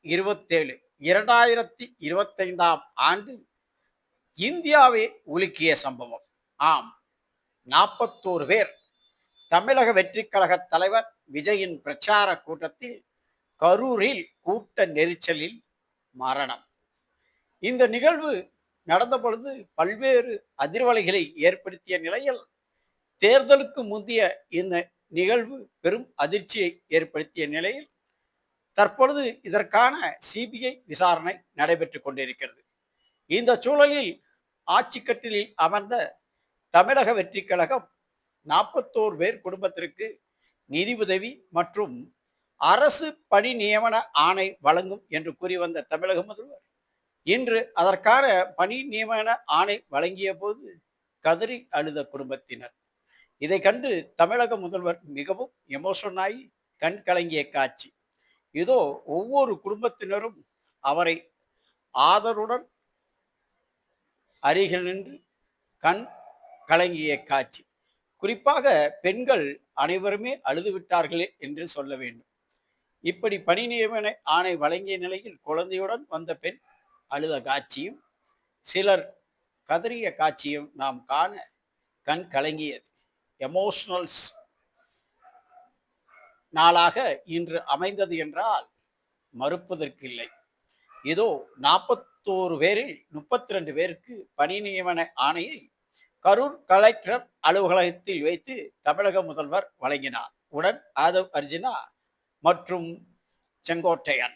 27 2025ஆம் ஆண்டு இந்தியாவை உலுக்கிய சம்பவம். ஆம், 41 பேர் தமிழக வெற்றிக் கழக தலைவர் விஜயின் பிரச்சார கூட்டத்தில் கரூரில் கூட்ட நெரிசலில் மரணம். இந்த நிகழ்வு நடந்த பொழுது பல்வேறு அதிர்வலைகளை ஏற்படுத்திய நிலையில் தேர்தலுக்கு முந்தைய இந்த நிகழ்வு பெரும் அதிர்ச்சியை ஏற்படுத்திய நிலையில் தற்பொழுது இதற்கான சிபிஐ விசாரணை நடைபெற்றுக் கொண்டிருக்கிறது. இந்த சூழலில் ஆட்சி கட்டிலில் அமர்ந்த தமிழக வெற்றிக் கழகம் 41 பேர் குடும்பத்திற்கு நிதி உதவி மற்றும் அரசு பணி நியமன ஆணை வழங்கும் என்று கூறி வந்த தமிழக முதல்வர் இன்று அதற்கான பணி நியமன ஆணை வழங்கிய போது கதறி அழுத குடும்பத்தினர். இதை கண்டு தமிழக முதல்வர் மிகவும் எமோஷன் ஆகி கண் கலங்கிய காட்சி. இதோ ஒவ்வொரு குடும்பத்தினரும் அவரை ஆதரவுடன் அருகில் நின்று கண் கலங்கிய காட்சி. குறிப்பாக பெண்கள் அனைவருமே அழுது விட்டார்களே என்று சொல்ல வேண்டும். இப்படி பணி நியமன ஆணை வழங்கிய நிலையில் குழந்தையுடன் வந்த பெண் அழுத காட்சியும் சிலர் கதறிய காட்சியும் நாம் காண கண் கலங்கியது. எமோஷனல்ஸ் நாளாக இன்று அமைந்தது என்றால் மறுப்பதற்கில்லை. இதோ 41 பேரில் 32 பேருக்கு பணி நியமன ஆணையை கரூர் கலெக்டர் அலுவலகத்தில் வைத்து தமிழக முதல்வர் வழங்கினார். உடன் ஆதவ் அர்ஜுனா மற்றும் செங்கோட்டையன்.